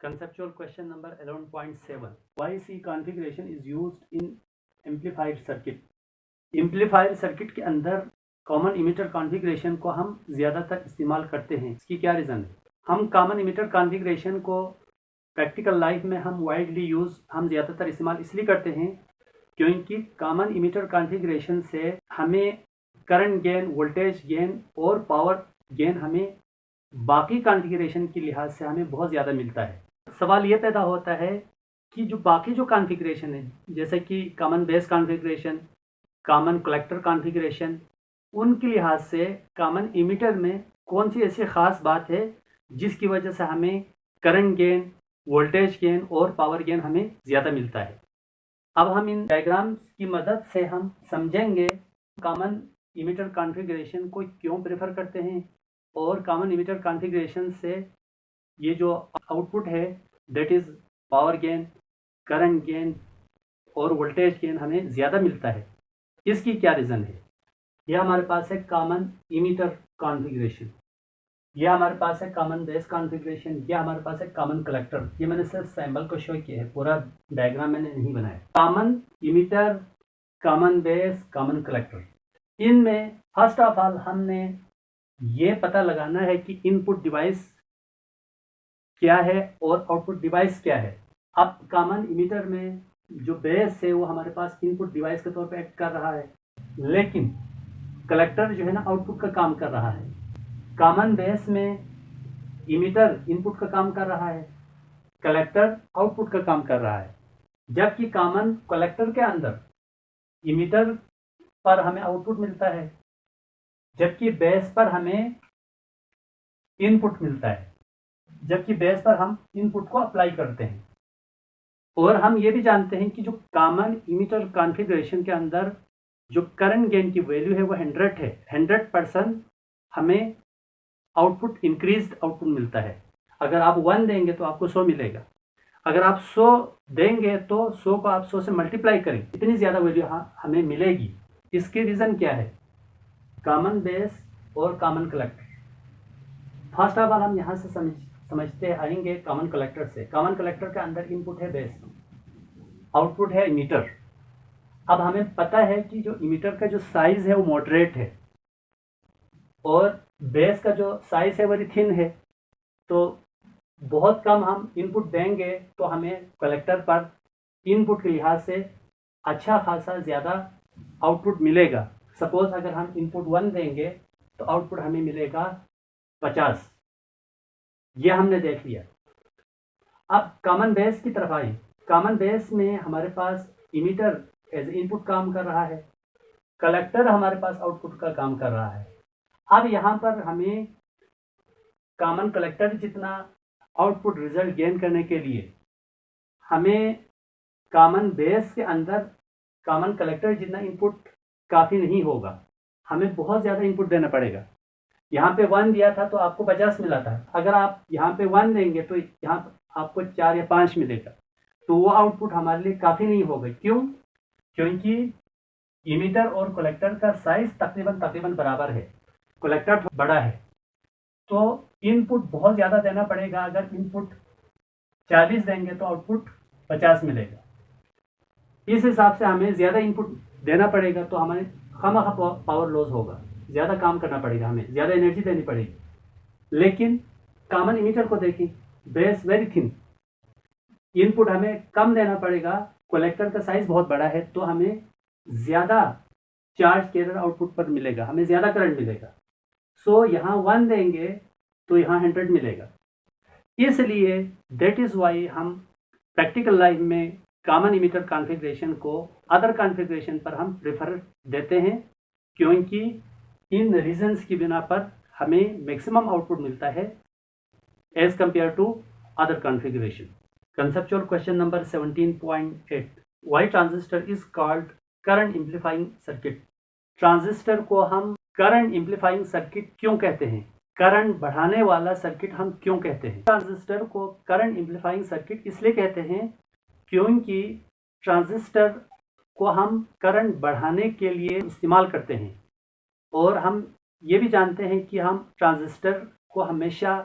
Conceptual question number 11.7. YC configuration is used in amplified circuit. Amplifier circuit के अंदर common emitter configuration को हम ज़्यादातर इस्तेमाल करते हैं। इसकी क्या रीज़न है? हम कॉमन इमिटर कॉन्फ़िगरेशन को प्रैक्टिकल लाइफ में हम वाइडली हम ज़्यादातर इस्तेमाल इसलिए करते हैं क्योंकि कॉमन इमिटर कॉन्फ़िगरेशन से हमें करंट गेन, वोल्टेज गेन और पावर गेन हमें बाकी कॉन्फ़िगरेशन के लिहाज से हमें बहुत ज़्यादा मिलता है। सवाल ये पैदा होता है कि जो बाकी जो कॉन्फ़िगरेशन है, जैसे कि common base configuration, common collector configuration, उनके लिहाज से कॉमन इमिटर में कौन सी ऐसी ख़ास बात है जिसकी वजह से हमें करंट गेन, वोल्टेज गेन और पावर गेन हमें ज़्यादा मिलता है। अब हम इन डायग्राम्स की मदद से हम समझेंगे कॉमन इमिटर कॉन्फ़िगरेशन को क्यों प्रेफर करते हैं और कॉमन इमिटर कॉन्फ़िगरेशन से ये जो आउटपुट है that is power gain, current gain और वोल्टेज गेन हमें ज़्यादा मिलता है। इसकी क्या रीज़न है? यह हमारे पास है कॉमन इमिटर कॉन्फ़िगरेशन, यह हमारे पास है कॉमन बेस कॉन्फ़िगरेशन, यह हमारे पास है कॉमन कलेक्टर। ये मैंने सिर्फ सैम्पल को शो किया है, पूरा डायग्राम मैंने नहीं बनाया। Common emitter, common base, common collector, इनमें फर्स्ट ऑफ ऑल हमने ये पता लगाना है कि इनपुट डिवाइस क्या है और आउटपुट डिवाइस क्या है। अब कॉमन इमिटर में जो बेस है वो हमारे पास इनपुट डिवाइस के तौर पे एक्ट कर रहा है, लेकिन कलेक्टर जो है ना आउटपुट का काम कर रहा है। कॉमन बेस में इमिटर इनपुट का काम कर रहा है, कलेक्टर आउटपुट का काम कर रहा है। जबकि कॉमन कलेक्टर के अंदर इमिटर पर हमें आउटपुट मिलता है, जबकि बेस पर हमें इनपुट मिलता है, जबकि बेस पर हम इनपुट को अप्लाई करते हैं। और हम ये भी जानते हैं कि जो कॉमन इमिटर कॉन्फ़िगरेशन के अंदर जो करंट गेन की वैल्यू है वो 100 है। 100% हमें आउटपुट इंक्रीज्ड आउटपुट मिलता है। अगर आप 1 देंगे तो आपको 100 मिलेगा, अगर आप 100 देंगे तो 100 को आप 100 से मल्टीप्लाई करें, इतनी ज़्यादा वैल्यू हमें मिलेगी। इसकी रीज़न क्या है? कॉमन बेस और common collector. First of all हम यहाँ से समझते आएंगे कॉमन कलेक्टर से। कॉमन कलेक्टर के अंदर इनपुट है बेस, आउटपुट है इमिटर। अब हमें पता है कि जो इमिटर का जो साइज है वो मॉडरेट है और बेस का जो साइज है वेरी थिन है, तो बहुत कम हम इनपुट देंगे तो हमें कलेक्टर पर इनपुट के लिहाज से अच्छा खासा ज़्यादा आउटपुट मिलेगा। सपोज अगर हम इनपुट 1 देंगे तो आउटपुट हमें मिलेगा 50। यह हमने देख लिया। अब कॉमन बेस की तरफ आए। कॉमन बेस में हमारे पास इमिटर एज इनपुट काम कर रहा है, कलेक्टर हमारे पास आउटपुट का काम कर रहा है। अब यहाँ पर हमें कॉमन कलेक्टर जितना आउटपुट रिजल्ट गेन करने के लिए हमें कॉमन बेस के अंदर कॉमन कलेक्टर जितना इनपुट काफ़ी नहीं होगा, हमें बहुत ज़्यादा इनपुट देना पड़ेगा। यहाँ पे 1 दिया था तो आपको 50 मिला था, अगर आप यहाँ पे 1 देंगे तो यहाँ आपको 4 या 5 मिलेगा, तो वो आउटपुट हमारे लिए काफ़ी नहीं होगा। क्यों? क्योंकि इमिटर और कलेक्टर का साइज तकरीबन बराबर है, कलेक्टर बड़ा है, तो इनपुट बहुत ज़्यादा देना पड़ेगा। अगर इनपुट 40 देंगे तो आउटपुट 50 मिलेगा। इस हिसाब से हमें ज़्यादा इनपुट देना पड़ेगा तो हमें खामखा पावर लॉस होगा, ज़्यादा काम करना पड़ेगा, हमें ज़्यादा एनर्जी देनी पड़ेगी। लेकिन कॉमन इमिटर को देखें, बेस वेरी थिन, इनपुट हमें कम देना पड़ेगा, कलेक्टर का साइज बहुत बड़ा है, तो हमें ज़्यादा चार्ज कैरियर आउटपुट पर मिलेगा, हमें ज़्यादा करंट मिलेगा। सो यहाँ 1 देंगे तो यहाँ 100 मिलेगा। इसलिए दैट इज़ वाई हम प्रैक्टिकल लाइफ में कॉमन इमिटर कॉन्फ़िगरेशन को अदर कॉन्फ़िगरेशन पर हम प्रेफर देते हैं, क्योंकि इन रीजंस की बिना पर हमें मैक्सिमम आउटपुट मिलता है as compared to other configuration. Conceptual question number 17.8. Why transistor is called current amplifying circuit? Transistor को हम करंट एम्पलीफाइंग सर्किट क्यों कहते हैं? करंट बढ़ाने वाला सर्किट हम क्यों कहते हैं? ट्रांजिस्टर को करंट एम्पलीफाइंग सर्किट इसलिए कहते हैं क्योंकि ट्रांजिस्टर को हम करंट बढ़ाने के लिए इस्तेमाल करते हैं, और हम ये भी जानते हैं कि हम ट्रांजिस्टर को हमेशा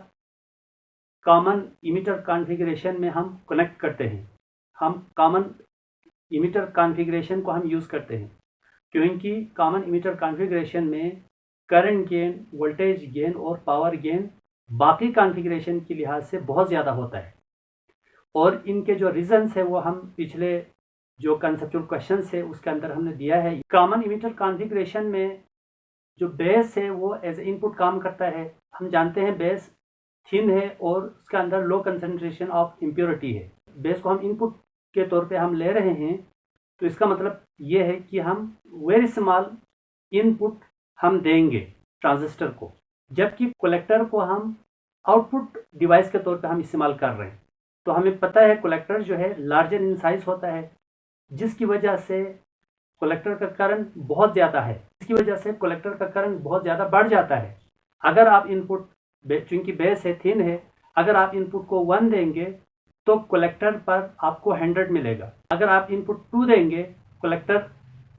कॉमन इमिटर कॉन्फ़िगरेशन में हम कनेक्ट करते हैं, हम कॉमन इमिटर कॉन्फ़िगरेशन को हम यूज़ करते हैं, क्योंकि कॉमन इमिटर कॉन्फ़िगरेशन में करंट गेन, वोल्टेज गेन और पावर गेन बाकी कॉन्फ़िगरेशन के लिहाज से बहुत ज़्यादा होता है। और इनके जो रीजंस है वो हम पिछले जो कंसेप्चुअल क्वेश्चंस है उसके अंदर हमने दिया है। कॉमन इमिटर कॉन्फ़िगरेशन में जो बेस है वो एज इनपुट काम करता है। हम जानते हैं बेस थिन है और उसके अंदर लो कंसंट्रेशन ऑफ इम्प्योरिटी है। बेस को हम इनपुट के तौर पे हम ले रहे हैं, तो इसका मतलब ये है कि हम वेरी स्मॉल इनपुट हम देंगे ट्रांजिस्टर को, जबकि कलेक्टर को हम आउटपुट डिवाइस के तौर पे हम इस्तेमाल कर रहे हैं। तो हमें पता है कलेक्टर जो है लार्जर इन साइज होता है, जिसकी वजह से कलेक्टर का करंट बहुत ज़्यादा है, इसकी वजह से कलेक्टर का करंट बहुत ज़्यादा बढ़ जाता है। अगर आप इनपुट, चूँकि बेस है थिन है, अगर आप इनपुट को 1 देंगे तो कलेक्टर पर आपको 100 मिलेगा। अगर आप इनपुट 2 देंगे, कलेक्टर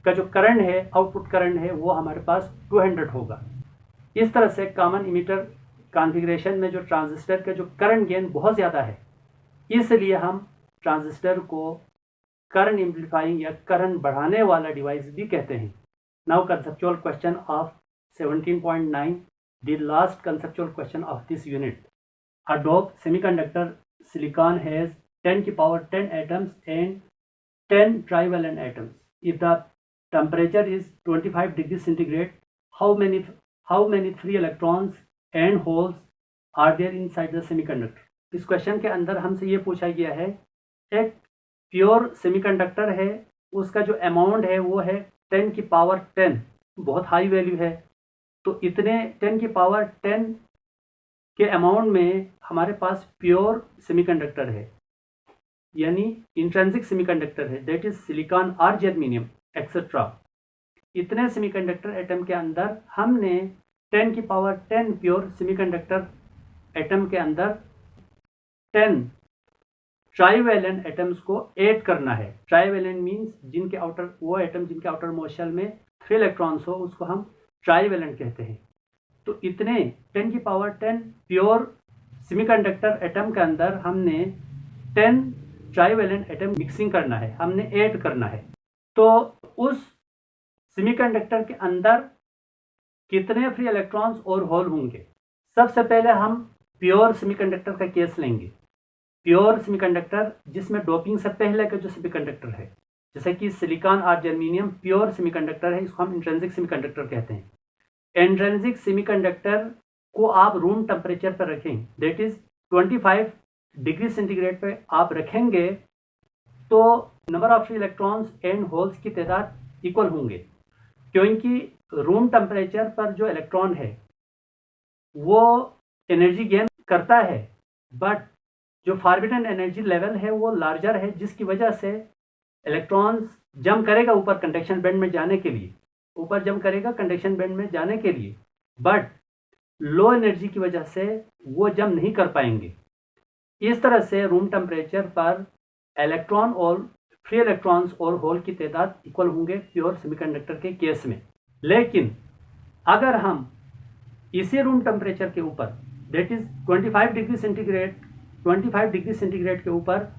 का जो करंट है, आउटपुट करंट है, वो हमारे पास 200 होगा। इस तरह से कॉमन इमिटर कॉन्फ़िगरेशन में जो ट्रांजिस्टर का जो करंट गेन बहुत ज़्यादा है, इसलिए हम ट्रांजिस्टर को करंट एम्पलीफाइंग या करंट बढ़ाने वाला डिवाइस भी कहते हैं। Now conceptual question of 17.9, the last conceptual question of this unit. A doped semiconductor silicon has 10 to the power 10 atoms and 10 trivalent atoms. If the temperature is 25 degrees centigrade, how many free electrons and holes are there inside the semiconductor? इस question के अंदर हमसे ये पूछा गया है, एक pure semiconductor है, उसका जो अमाउंट है वो है 10 की पावर 10, बहुत हाई वैल्यू है। तो इतने 10 की पावर 10 के अमाउंट में हमारे पास प्योर सेमीकंडक्टर है, यानी इंट्रिंसिक सेमीकंडक्टर है, दैट इज सिलिकॉन और जर्मेनियम एक्सेट्रा। इतने सेमीकंडक्टर एटम के अंदर हमने 10 की पावर 10 प्योर सेमीकंडक्टर एटम के अंदर 10 ट्राइवेलेंट एटम्स को ऐड करना है। ट्राइवेलेंट मीन्स जिनके आउटर, वो एटम जिनके आउटर मोस्ट शेल में 3 इलेक्ट्रॉन्स हो, उसको हम ट्राइवेलेंट कहते हैं। तो इतने 10 की पावर 10 प्योर सेमीकंडक्टर एटम के अंदर हमने 10 ट्राइवेलेंट एटम मिक्सिंग करना है, हमने ऐड करना है। तो उस सेमीकंडक्टर के अंदर कितने फ्री इलेक्ट्रॉन्स और होल होंगे? सबसे पहले हम प्योर सेमीकंडक्टर का केस लेंगे। प्योर सेमीकंडक्टर जिसमें डोपिंग से पहले का जो सेमीकंडक्टर है, जैसे कि सिलिकॉन और जर्मेनियम प्योर सेमीकंडक्टर है, इसको हम इंट्रिंसिक सेमीकंडक्टर कहते हैं। इंट्रिंसिक सेमीकंडक्टर को आप रूम टेम्परेचर पर रखें, दैट इज 25 डिग्री सेंटीग्रेड पे आप रखेंगे, तो number of free electrons and holes की तादाद इक्वल होंगे, क्योंकि रूम टेम्परेचर पर जो इलेक्ट्रॉन है वो एनर्जी गेन करता है, बट जो फॉरबिडन एनर्जी लेवल है वो लार्जर है, जिसकी वजह से इलेक्ट्रॉन्स जंप करेगा ऊपर कंडक्शन बैंड में जाने के लिए, ऊपर जंप करेगा कंडक्शन बैंड में जाने के लिए, बट लो एनर्जी की वजह से वो जंप नहीं कर पाएंगे। इस तरह से रूम टेम्परेचर पर इलेक्ट्रॉन और फ्री इलेक्ट्रॉन्स और होल की तादाद इक्वल होंगे प्योर सेमीकंडक्टर के केस में। लेकिन अगर हम इसी रूम टेम्परेचर के ऊपर, दैट इज 25 डिग्री सेंटीग्रेड के ऊपर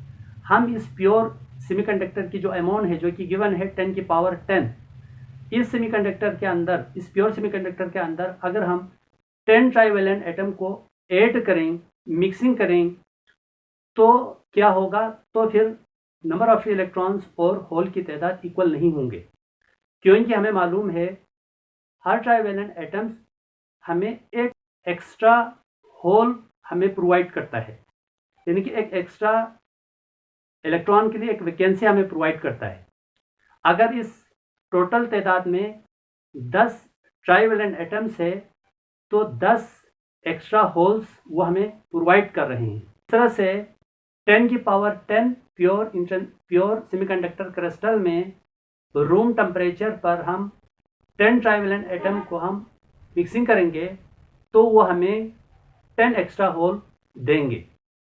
हम इस प्योर सेमीकंडक्टर की जो अमाउंट है, जो कि गिवन है 10 की पावर 10, इस सेमीकंडक्टर के अंदर, इस प्योर सेमीकंडक्टर के अंदर अगर हम 10 ट्राइवेलेंट एटम को ऐड करें, मिक्सिंग करें, तो क्या होगा? तो फिर नंबर ऑफ इलेक्ट्रॉन्स और होल की तादाद इक्वल नहीं होंगे, क्योंकि हमें मालूम है हर ट्राइवेलेंट एटम्स हमें एक एक्स्ट्रा होल हमें प्रोवाइड करता है, यानी कि एक एक्स्ट्रा इलेक्ट्रॉन के लिए एक वैकेंसी हमें प्रोवाइड करता है। अगर इस टोटल तादाद में 10 ट्राइवेलेंट एटम्स है तो 10 एक्स्ट्रा होल्स वो हमें प्रोवाइड कर रहे हैं। इस तरह से 10 की पावर 10 प्योर सेमीकंडक्टर क्रिस्टल में रूम टेम्परेचर पर हम 10 ट्राइवेलेंट एटम को हम मिक्सिंग करेंगे, तो वो हमें 10 एक्स्ट्रा होल देंगे।